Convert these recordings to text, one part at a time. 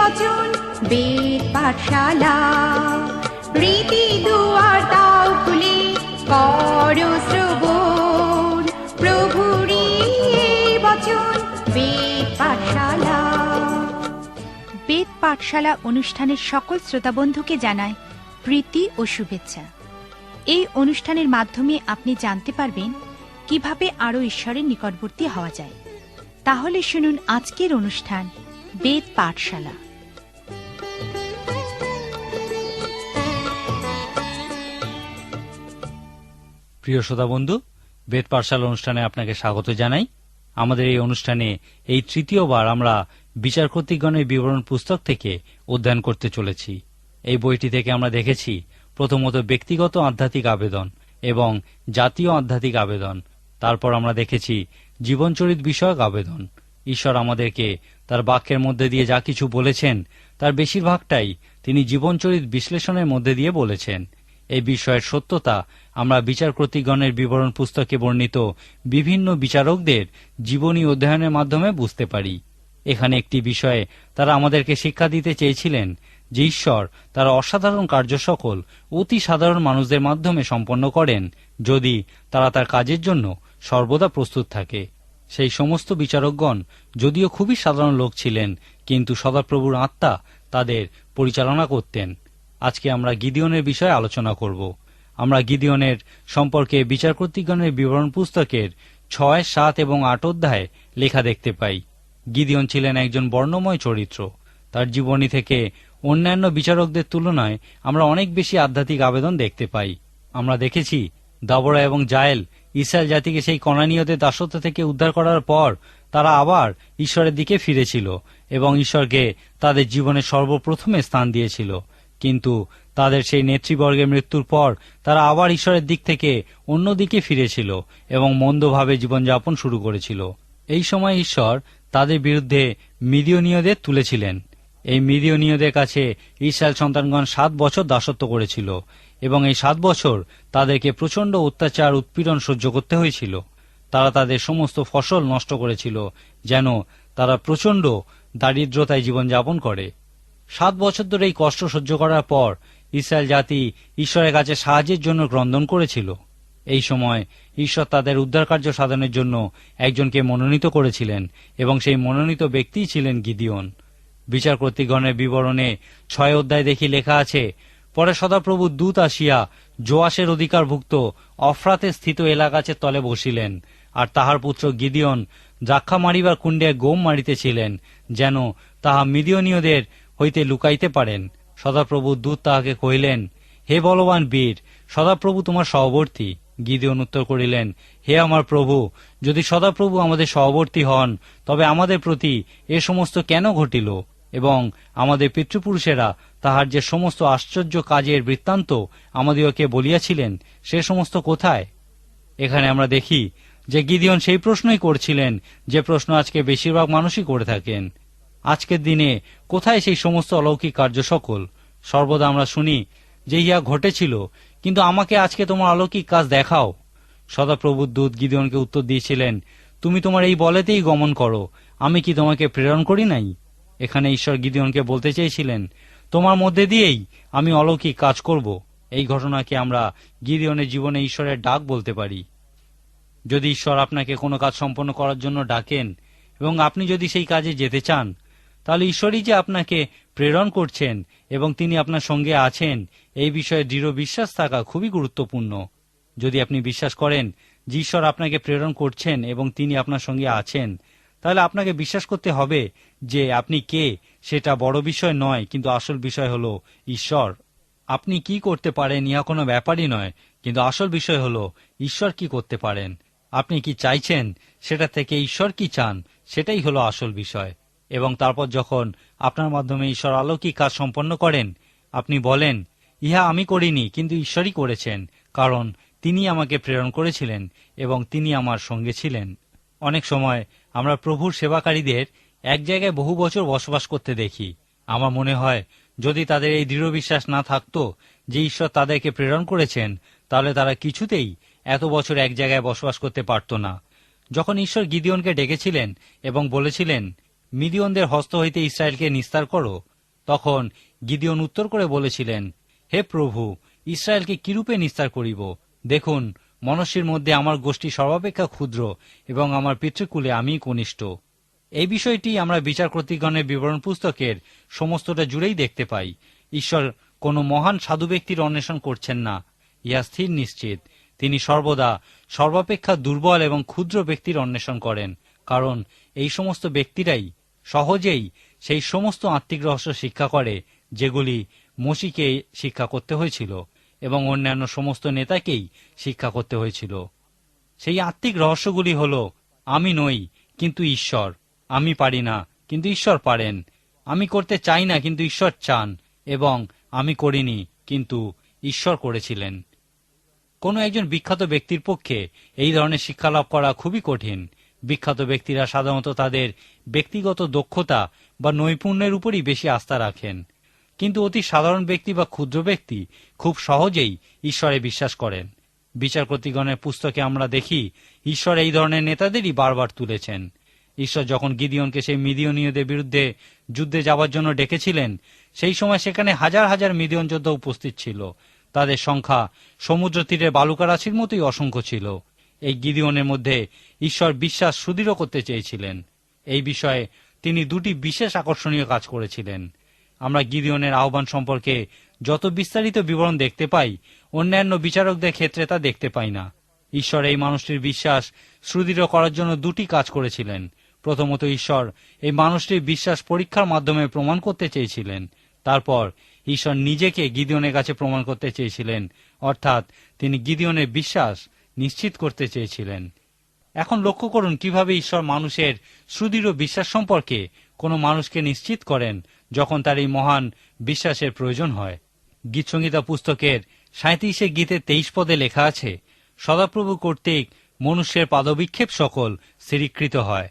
বচন বেদ পাঠশালা, রীতি দুয়ার দাও খুলে করো শ্রবণ, প্রভুরই এই বচন বেদ পাঠশালা। বেদ পাঠশালা অনুষ্ঠানের সকল শ্রোতাবন্ধুকে জানায় প্রীতি ও শুভেচ্ছা। এই অনুষ্ঠানের মাধ্যমে আপনি জানতে পারবেন কিভাবে আরো ঈশ্বরের নিকটবর্তী হওয়া যায়। তাহলে শুনুন আজকের অনুষ্ঠান বেদ পাঠশালা। প্রিয় শ্রোতাবন্ধু, বেদ পাঠশালা অনুষ্ঠানে আপনাকে স্বাগত জানাই। আমাদের এই অনুষ্ঠানে এই তৃতীয়বার আমরা বিচারকর্তৃগণের বিবরণ পুস্তক থেকে অধ্যয়ন করতে চলেছি। এই বইটি থেকে আমরা দেখেছি প্রথমত ব্যক্তিগত আধ্যাত্মিক আবেদন এবং জাতীয় আধ্যাত্মিক আবেদন। তারপর আমরা দেখেছি জীবনচরিত বিষয়ক আবেদন। ঈশ্বর আমাদেরকে তার বাক্যের মধ্যে দিয়ে যা কিছু বলেছেন তার বেশিরভাগটাই তিনি জীবনচরিত বিশ্লেষণের মধ্যে দিয়ে বলেছেন। এই বিষয়ের সত্যতা আমরা বিচারকর্তৃগণের বিবরণ পুস্তকে বর্ণিত বিভিন্ন বিচারকদের জীবনী অধ্যয়নের মাধ্যমে বুঝতে পারি। এখানে একটি বিষয়ে তারা আমাদেরকে শিক্ষা দিতে চেয়েছিলেন যে ঈশ্বর তার অসাধারণ কার্য সকল অতি সাধারণ মানুষদের মাধ্যমে সম্পন্ন করেন যদি তারা তার কাজের জন্য সর্বদা প্রস্তুত থাকে। সেই সমস্ত বিচারকগণ যদিও খুবই সাধারণ লোক ছিলেন, কিন্তু সদাপ্রভুর আত্মা তাদের পরিচালনা করতেন। আজকে আমরা গিদিয়নের বিষয়ে আলোচনা করব। আমরা গিদিয়নের সম্পর্কে বিচারকর্তৃগণের বিবরণ পুস্তকের 6, 7 এবং 8 অধ্যায়ে লেখা দেখতে পাই। গিদিয়ন ছিলেন একজন বর্ণময় চরিত্র। তার জীবনী থেকে অন্যান্য বিচারকদের তুলনায় আমরা অনেক বেশি আধ্যাত্মিক আবেদন দেখতে পাই। আমরা দেখেছি দাবরা এবং জায়েল ইসরায়েল জাতিকে সেই কনানীয়দের দাসত্ব থেকে উদ্ধার করার পর তারা আবার ঈশ্বরের দিকে ফিরেছিল এবং ঈশ্বরকে তাদের জীবনে সর্বপ্রথমে স্থান দিয়েছিল। কিন্তু তাদের সেই নেতৃবর্গের মৃত্যুর পর তারা আবার ঈশ্বরের দিক থেকে অন্যদিকে ফিরেছিল এবং মন্দভাবে জীবনযাপন শুরু করেছিল। এই সময় ঈশ্বর তাদের বিরুদ্ধে মিদিয়নীয়দের তুলেছিলেন। এই মিদিয়নীয়দের কাছে ইসরায়েল সন্তানগণ 7 বছর দাসত্ব করেছিল এবং এই 7 বছর তাদেরকে প্রচণ্ড অত্যাচার উৎপীড়ন সহ্য করতে হয়েছিল। তারা তাদের সমস্ত ফসল নষ্ট করেছিল যেন তারা প্রচণ্ড দারিদ্রতায় জীবনযাপন করে। 7 বছর ধরে এই কষ্ট সহ্য করার পর ইসরায়েল জাতি ঈশ্বরের কাছে সাহায্যের জন্য ক্রন্দন করেছিল। এই সময় ঈশ্বর তাদের উদ্ধারকার্য সাধনের জন্য একজনকে মনোনীত করেছিলেন এবং সেই মনোনীত ব্যক্তিই ছিলেন গিদিয়ন। বিচারকর্তৃগণের বিবরণে 6 অধ্যায় দেখি লেখা আছে, পরে সদাপ্রভুর দূত আসিয়া যোয়াসের অধিকারভুক্ত অফরাতে স্থিত এলাকাচের তলে বসিলেন, আর তাহার পুত্র গিদিয়ন দ্রাক্ষা মারিবার কুণ্ডে গোম মারিতেছিলেন, যেন তাহা মিদিয়নীয়দের হইতে লুকাইতে পারেন। সদাপ্রভুর দূত তাহাকে কহিলেন, হে বলবান বীর, সদাপ্রভু তোমার সহবর্তী। গিদিয়ন উত্তর করিলেন, হে আমার প্রভু, যদি সদাপ্রভু আমাদের সহবর্তী হন তবে আমাদের প্রতি এ সমস্ত কেন ঘটিল, এবং আমাদের পিতৃপুরুষেরা তাহার যে সমস্ত আশ্চর্য কাজের বৃত্তান্ত আমাদিগকে বলিয়াছিলেন সে সমস্ত কোথায়? এখানে আমরা দেখি যে গিদিয়ন সেই প্রশ্নই করছিলেন যে প্রশ্ন আজকে বেশিরভাগ মানুষই করে থাকেন। আজকের দিনে কোথায় সেই সমস্ত অলৌকিক কার্য সকল? সর্বদা আমরা শুনি যে ইহা ঘটেছিল, কিন্তু আমাকে আজকে তোমার অলৌকিক কাজ দেখাও। সদাপ্রভুর দূত গিদিয়নকে উত্তর দিয়েছিলেন, তুমি তোমার এই বলেতেই গমন করো, আমি কি তোমাকে প্রেরণ করি নাই? এখানে ঈশ্বর গিদিয়নকে বলতে চেয়েছিলেন, তোমার মধ্যে দিয়েই আমি অলৌকিক কাজ করব। এই ঘটনাকে আমরা গিদিয়নের জীবনে ঈশ্বরের ডাক বলতে পারি। যদি ঈশ্বর আপনাকে কোনো কাজ সম্পন্ন করার জন্য ডাকেন এবং আপনি যদি সেই কাজে যেতে চান, তাহলে ঈশ্বরই যে আপনাকে প্রেরণ করছেন এবং তিনি আপনার সঙ্গে আছেন এই বিষয়ে দৃঢ় বিশ্বাস থাকা খুবই গুরুত্বপূর্ণ। যদি আপনি বিশ্বাস করেন যে ঈশ্বর আপনাকে প্রেরণ করছেন এবং তিনি আপনার সঙ্গে আছেন, তাহলে আপনাকে বিশ্বাস করতে হবে যে আপনি কে সেটা বড় বিষয় নয়, কিন্তু আসল বিষয় হলো ঈশ্বর। আপনি কি করতে পারেন ইহা কোনো ব্যাপারই নয়, কিন্তু আসল বিষয় হলো ঈশ্বর কি করতে পারেন। আপনি কি চাইছেন সেটা থেকে ঈশ্বর কি চান, সেটাই হলো আসল বিষয়। এবং তারপর যখন আপনার মাধ্যমে ঈশ্বর অলৌকিক কাজ সম্পন্ন করেন, আপনি বলেন, ইহা আমি করিনি, কিন্তু ঈশ্বরই করেছেন, কারণ তিনি আমাকে প্রেরণ করেছিলেন এবং তিনি আমার সঙ্গে ছিলেন। অনেক সময় আমরা প্রভুর সেবাকারীদের এক জায়গায় বহু বছর বসবাস করতে দেখি। আমার মনে হয় যদি তাদের এই দৃঢ় বিশ্বাস না থাকতো যে ঈশ্বর তাদেরকে প্রেরণ করেছেন, তাহলে তারা কিছুতেই এত বছর এক জায়গায় বসবাস করতে পারত না। যখন ঈশ্বর গিদিয়নকে ডেকেছিলেন এবং বলেছিলেন, মিদিয়নদের হস্ত হইতে ইসরায়েলকে নিস্তার করো, তখন গিদিওন উত্তর করে বলেছিলেন, হে প্রভু, ইসরায়েলকে কিরূপে নিস্তার করিব? দেখুন, মনুষ্যের মধ্যে আমার গোষ্ঠী সর্বাপেক্ষা ক্ষুদ্র এবং আমার পিতৃকুলে আমিই কনিষ্ঠ। এই বিষয়টি আমরা বিচারকর্তৃগণের বিবরণ পুস্তকের সমস্তটা জুড়েই দেখতে পাই। ঈশ্বর কোনো মহান সাধু ব্যক্তির অন্বেষণ করছেন না, ইহা স্থির নিশ্চিত। তিনি সর্বদা সর্বাপেক্ষা দুর্বল এবং ক্ষুদ্র ব্যক্তির অন্বেষণ করেন, কারণ এই সমস্ত ব্যক্তিরাই সহজেই সেই সমস্ত আত্মিক রহস্য শিক্ষা করে যেগুলি মসিকে শিক্ষা করতে হয়েছিল এবং অন্যান্য সমস্ত নেতাকেই শিক্ষা করতে হয়েছিল। সেই আত্মিক রহস্যগুলি হল, আমি নই কিন্তু ঈশ্বর, আমি পারি না কিন্তু ঈশ্বর পারেন, আমি করতে চাই না কিন্তু ঈশ্বর চান, এবং আমি করিনি কিন্তু ঈশ্বর করেছিলেন। কোনো একজন বিখ্যাত ব্যক্তির পক্ষে এই ধরনের শিক্ষা লাভ করা খুবই কঠিন। বিখ্যাত ব্যক্তিরা সাধারণত তাদের ব্যক্তিগত দক্ষতা বা নৈপুণ্যের উপরই বেশি আস্থা রাখেন, কিন্তু অতি সাধারণ ব্যক্তি বা ক্ষুদ্র ব্যক্তি খুব সহজেই ঈশ্বরে বিশ্বাস করেন। বিচারকর্তৃগণের পুস্তকে আমরা দেখি ঈশ্বর এই ধরনের নেতাদেরই বারবার তুলেছেন। ঈশ্বর যখন গিদিওনকে সেই মিদিয়নীয়দের বিরুদ্ধে যুদ্ধে যাওয়ার জন্য ডেকেছিলেন, সেই সময় সেখানে হাজার হাজার মিদিয়ন যোদ্ধা উপস্থিত ছিল। তাদের সংখ্যা সমুদ্র তীরের বালুকারাশির মতোই অসংখ্য ছিল। এই গিদিওনের মধ্যে ঈশ্বর বিশ্বাস সুদৃঢ় করতে চেয়েছিলেন। এই বিষয়ে তিনি দুটি বিশেষ আকর্ষণীয় কাজ করেছিলেন। আমরা গিদিওনের আহ্বান সম্পর্কে যত বিস্তারিত বিবরণ দেখতে পাই, অন্যান্য বিচারকদের ক্ষেত্রে তা দেখতে পাই না। ঈশ্বর এই মানুষটির বিশ্বাস সুদৃঢ় করার জন্য দুটি কাজ করেছিলেন। প্রথমত, ঈশ্বর এই মানুষটির বিশ্বাস পরীক্ষার মাধ্যমে প্রমাণ করতে চেয়েছিলেন। তারপর ঈশ্বর নিজেকে গিদিওনের কাছে প্রমাণ করতে চেয়েছিলেন, অর্থাৎ তিনি গিদিওনের বিশ্বাস নিশ্চিত করতে চেয়েছিলেন। এখন লক্ষ্য করুন কিভাবে ঈশ্বর মানুষের সুদৃঢ় বিশ্বাস সম্পর্কে কোনো মানুষকে নিশ্চিত করেন যখন তার এই মহান বিশ্বাসের প্রয়োজন হয়। গীতসংহিতা পুস্তকের 37 গীতের 23 পদে লেখা আছে, সদাপ্রভু কর্তৃক মনুষ্যের পাদবিক্ষেপ সকল স্থিরীকৃত হয়।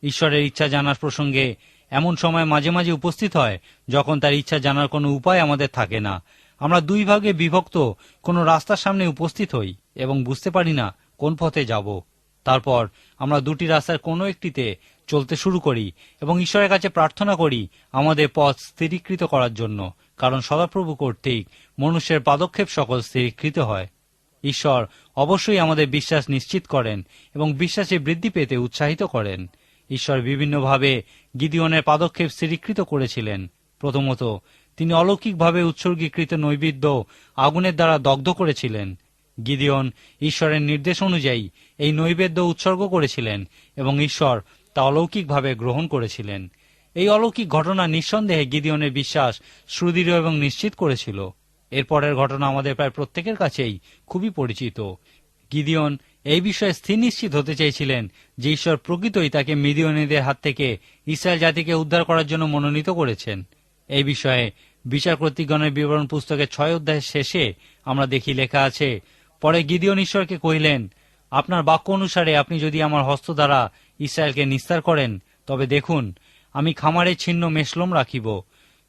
ঈশ্বরের ইচ্ছা জানার প্রসঙ্গে এমন সময় মাঝে মাঝে উপস্থিত হয় যখন তার ইচ্ছা জানার কোনো উপায় আমাদের থাকে না। আমরা দুই ভাগে বিভক্ত কোনো রাস্তার সামনে উপস্থিত হই এবং বুঝতে পারি না কোন পথে যাব। তারপর আমরা দুটি রাস্তার কোনো একটিতে চলতে শুরু করি এবং ঈশ্বরের কাছে প্রার্থনা করি আমাদের পথ স্থিরীকৃত করার জন্য, কারণ সদাপ্রভু কর্তৃক মনুষ্যের পাদক্ষেপ সকল স্থিরীকৃত হয়। ঈশ্বর অবশ্যই আমাদের বিশ্বাস নিশ্চিত করেন এবং বিশ্বাসে বৃদ্ধি পেতে উৎসাহিত করেন। ঈশ্বর বিভিন্নভাবে গিদিওনের পাদক্ষেপ স্থিরীকৃত করেছিলেন। প্রথমত, তিনি অলৌকিকভাবে উৎসর্গীকৃত নৈবেদ্য আগুনের দ্বারা দগ্ধ করেছিলেন। গিদিওন ঈশ্বরের নির্দেশ অনুযায়ী এই নৈবেদ্য উৎসর্গ করেছিলেন এবং ঈশ্বর তা অলৌকিকভাবে গ্রহণ করেছিলেন। এই অলৌকিক ঘটনা নিঃসন্দেহে গিদিওনের বিশ্বাস সুদৃঢ় এবং নিশ্চিত করেছিল। এরপরের ঘটনা আমাদের প্রায় প্রত্যেকের কাছেই খুবই পরিচিত। গিদিওন এই বিষয়ে স্থির নিশ্চিত হতে চেয়েছিলেন যে ঈশ্বর প্রকৃতই তাকে মিদিয়নীদের হাত থেকে ইসরায়েল জাতিকে উদ্ধার করার জন্য মনোনীত করেছেন। এই বিষয়ে বিচারকর্তৃগণের বিবরণ পুস্তকের 6 অধ্যায়ের শেষে আমরা দেখি লেখা আছে, পরে গিদিওন ঈশ্বরকে কহিলেন, আপনার বাক্য অনুসারে আপনি যদি আমার হস্ত দ্বারা ইসরায়েলকে নিস্তার করেন, তবে দেখুন, আমি খামারে ছিন্ন মেষলোম রাখিব।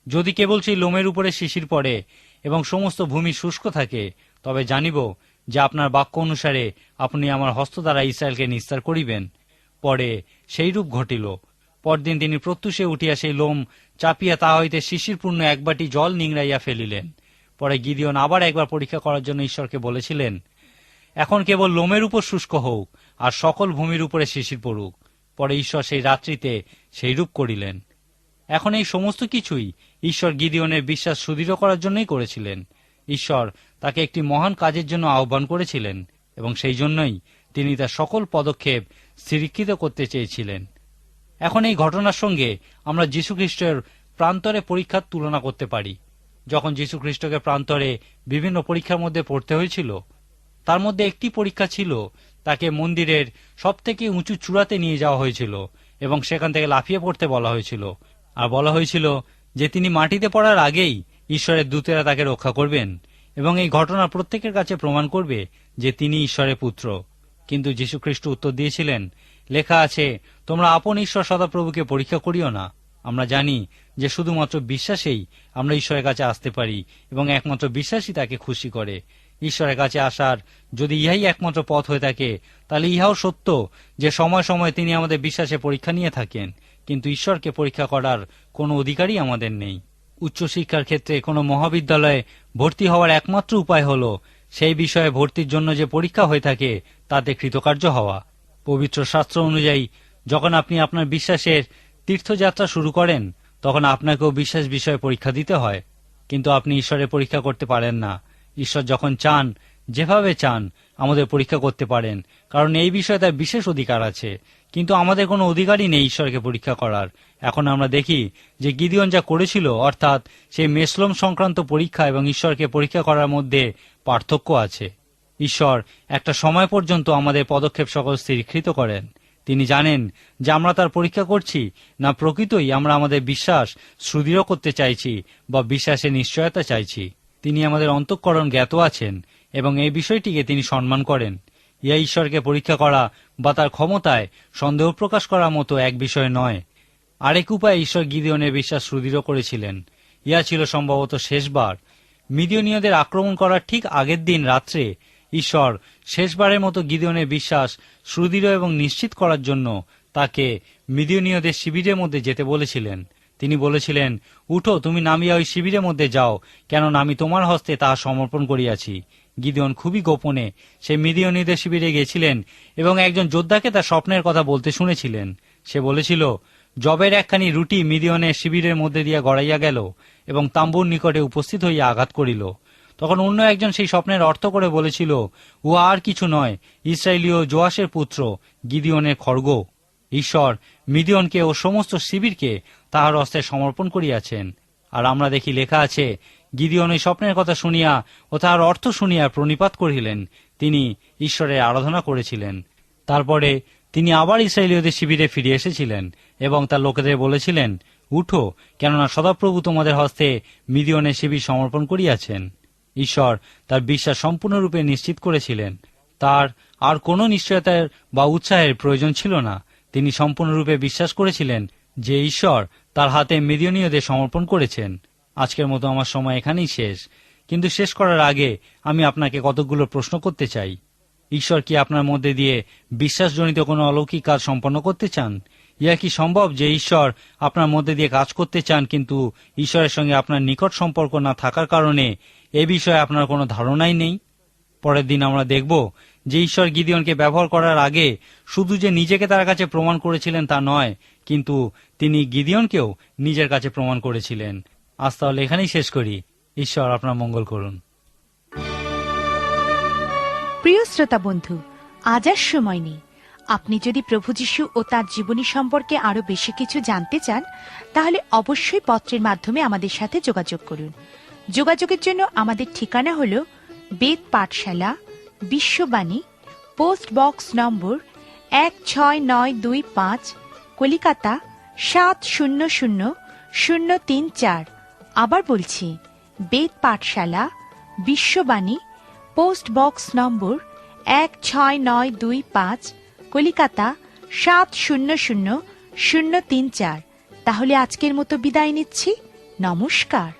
যদি কেবল সেই লোমের উপরে শিশির পড়ে এবং সমস্ত ভূমি শুষ্ক থাকে, তবে জানিব যে আপনার বাক্য অনুসারে আপনি আমার হস্ত দ্বারা ইসরায়েলকে নিস্তার করিবেন। পরে সেই রূপ ঘটিল। পরদিন তিনি প্রত্যুষে উঠিয়া সেই লোম চাপিয়া তা হইতে শিশিরপূর্ণ এক বাটি জল নিংড়াইয়া ফেলিলেন। পরে গিদিওন আবার একবার পরীক্ষা করার জন্য ঈশ্বরকে বলেছিলেন, এখন কেবল লোমের উপর শুষ্ক হোক আর সকল ভূমির উপরে শিশির পড়ুক। পরে ঈশ্বর সেই রাত্রিতে সেই রূপ করিলেন। এখন এই সমস্ত কিছুই ঈশ্বর গিদিওনের বিশ্বাস সুদৃঢ় করার জন্যই করেছিলেন। ঈশ্বর তাকে একটি মহান কাজের জন্য আহ্বান করেছিলেন এবং সেই জন্যই তিনি তার সকল পদক্ষেপ স্থিরীকৃত করতে চেয়েছিলেন। এখন এই ঘটনার সঙ্গে আমরা যীশুখ্রিস্টের প্রান্তরে পরীক্ষার তুলনা করতে পারি। যখন যীশুখ্রিস্টকে প্রান্তরে বিভিন্ন পরীক্ষার মধ্যে পড়তে হয়েছিল, তার মধ্যে একটি পরীক্ষা ছিল তাকে মন্দিরের সবথেকে উঁচু চূড়াতে নিয়ে যাওয়া হয়েছিল এবং সেখান থেকে লাফিয়ে পড়তে বলা হয়েছিল, আর বলা হয়েছিল যে তিনি মাটিতে পড়ার আগেই ঈশ্বরের দূতেরা তাকে রক্ষা করবেন এবং এই ঘটনা প্রত্যেকের কাছে প্রমাণ করবে যে তিনি ঈশ্বরের পুত্র। কিন্তু যীশুখ্রিস্ট উত্তর দিয়েছিলেন, লেখা আছে, তোমরা আপন ঈশ্বর সদাপ্রভুকে পরীক্ষা করিও না। আমরা জানি যে শুধুমাত্র বিশ্বাসেই আমরা ঈশ্বরের কাছে আসতে পারি এবং একমাত্র বিশ্বাসই তাকে খুশি করে। ঈশ্বরের কাছে আসার যদি ইহাই একমাত্র পথ হয়ে থাকে, তাহলে ইহাও সত্য যে সময় সময় তিনি আমাদের বিশ্বাসে পরীক্ষা নিয়ে থাকেন, কিন্তু ঈশ্বরকে পরীক্ষা করার কোনো অধিকারই আমাদের নেই। উচ্চশিক্ষার ক্ষেত্রে কোনো মহাবিদ্যালয়ে ভর্তি হওয়ার একমাত্র উপায় হল সেই বিষয়ে ভর্তির জন্য যে পরীক্ষা হয়ে থাকে তাতে কৃতকার্য হওয়া। পবিত্র শাস্ত্র অনুযায়ী যখন আপনি আপনার বিশ্বাসের তীর্থযাত্রা শুরু করেন তখন আপনাকেও বিশ্বাস বিষয়ে পরীক্ষা দিতে হয়, কিন্তু আপনি ঈশ্বরের পরীক্ষা করতে পারেন না। ঈশ্বর যখন চান, যেভাবে চান আমাদের পরীক্ষা করতে পারেন, কারণ এই বিষয়ে তার বিশেষ অধিকার আছে, কিন্তু আমাদের কোনো অধিকারই নেই ঈশ্বরকে পরীক্ষা করার। এখন আমরা দেখি যে গিদিয়ন যা করেছিল, অর্থাৎ সেই মেসলম সংক্রান্ত পরীক্ষা এবং ঈশ্বরকে পরীক্ষা করার মধ্যে পার্থক্য আছে। ঈশ্বর একটা সময় পর্যন্ত আমাদের পদক্ষেপ সকল স্থিরীকৃত করেন। তিনি জানেন যে আমরা তার পরীক্ষা করছি না প্রকৃতই আমরা আমাদের বিশ্বাস সুদৃঢ় করতে চাইছি বা বিশ্বাসের নিশ্চয়তা চাইছি। তিনি আমাদের অন্তঃকরণ জ্ঞাত আছেন এবং এই বিষয়টিকে তিনি সম্মান করেন। ইহা ঈশ্বরকে পরীক্ষা করা বা তার ক্ষমতায় সন্দেহ প্রকাশ করার মতো এক বিষয় নয়। আরেক উপায়ে ঈশ্বর গিদিয়নের বিশ্বাস সুদৃঢ় করেছিলেন। ইহা ছিল সম্ভবত শেষবার। মিদিয়নীয়দের আক্রমণ করার ঠিক আগের দিন রাত্রে ঈশ্বর শেষবারের মতো গিদিয়নের বিশ্বাস সুদৃঢ় এবং নিশ্চিত করার জন্য তাকে মিদিয়নীয়দের শিবিরের মধ্যে যেতে বলেছিলেন। তিনি বলেছিলেন, উঠো, তুমি নামিয়া ওই শিবিরের মধ্যে যাও, কেননা আমি তোমার হস্তে তাহা সমর্পণ করিয়াছি। গিদিয়ন খুবই গোপনে সে মিদিয়নীয়দের শিবিরে গিয়েছিলেন এবং একজন যোদ্ধাকে তার স্বপ্নের কথা বলতে শুনেছিলেন। সে বলেছিল, জবের একখানি রুটি মিদিয়নের শিবিরের মধ্যে দিয়া গড়াইয়া গেল এবং তাম্বুর নিকটে উপস্থিত হইয়া আঘাত করিল। তখন অন্য একজন সেই স্বপ্নের অর্থ করে বলেছিল, উহা আর কিছু নয়, ইসরায়েলীয় জোয়াসের পুত্র গিদিয়নের খড়গ। ঈশ্বর মিদিয়নকে ও সমস্ত শিবিরকে তাহার হস্তে সমর্পণ করিয়াছেন। আর আমরা দেখি লেখা আছে, গিদিয়ন এই স্বপ্নের কথা শুনিয়া ও তাহার অর্থ শুনিয়া প্রণিপাত করিলেন। তিনি ঈশ্বরের আরাধনা করেছিলেন। তারপরে তিনি আবার ইসরায়েলীয়দের শিবিরে ফিরে এসেছিলেন এবং তার লোকেদের বলেছিলেন, উঠো, কেননা সদাপ্রভু তোমাদের হস্তে মিদিয়নের শিবির সমর্পণ করিয়াছেন। ঈশ্বর তার বিশ্বাস সম্পূর্ণরূপে নিশ্চিত করেছিলেন। তার আর কোনো নিশ্চয়তার বা উৎসাহের প্রয়োজন ছিল না। তিনি সম্পূর্ণরূপে বিশ্বাস করেছিলেন যে ঈশ্বর তার হাতে মিদিয়নীয়দের সমর্পণ করেছেন। আজকের মতো আমার সময় এখানেই শেষ, কিন্তু শেষ করার আগে আমি আপনাকে কতকগুলো প্রশ্ন করতে চাই। ঈশ্বর কি আপনার মধ্যে দিয়ে বিশ্বাসজনিত কোনো অলৌকিক কাজ সম্পন্ন করতে চান? ইহা কি সম্ভব যে ঈশ্বর আপনার মধ্যে দিয়ে কাজ করতে চান, কিন্তু ঈশ্বরের সঙ্গে আপনার নিকট সম্পর্ক না থাকার কারণে এ বিষয়ে আপনার কোনো ধারণাই নেই? পরের দিন আমরা দেখব যে ঈশ্বর গিদিয়নকে ব্যবহার করার আগে শুধু যে নিজেকে তার কাছে প্রমাণ করেছিলেন তা নয়, কিন্তু তিনি গিদিয়নকেও নিজের কাছে প্রমাণ করেছিলেন। আজ তাহলে এখানেই শেষ করি। ঈশ্বর আপনার মঙ্গল করুন। প্রিয় শ্রোতা বন্ধু, আজ আর সময় নেই। আপনি যদি প্রভু যীশু ও তার জীবনী সম্পর্কে আরো বেশি কিছু জানতে চান, তাহলে অবশ্যই পত্রের মাধ্যমে আমাদের সাথে যোগাযোগ করুন। যোগাযোগের জন্য আমাদের ঠিকানা হল বেদ পাঠশালা, বিশ্ববাণী, পোস্ট বক্স নম্বর 16925, কলিকাতা 700034। আবার বলছি, বেদ পাঠশালা, বিশ্ববাণী, পোস্ট বক্স নম্বর 16925, কলিকাতা 700034। তাহলে আজকের মতো বিদায় নিচ্ছি। নমস্কার।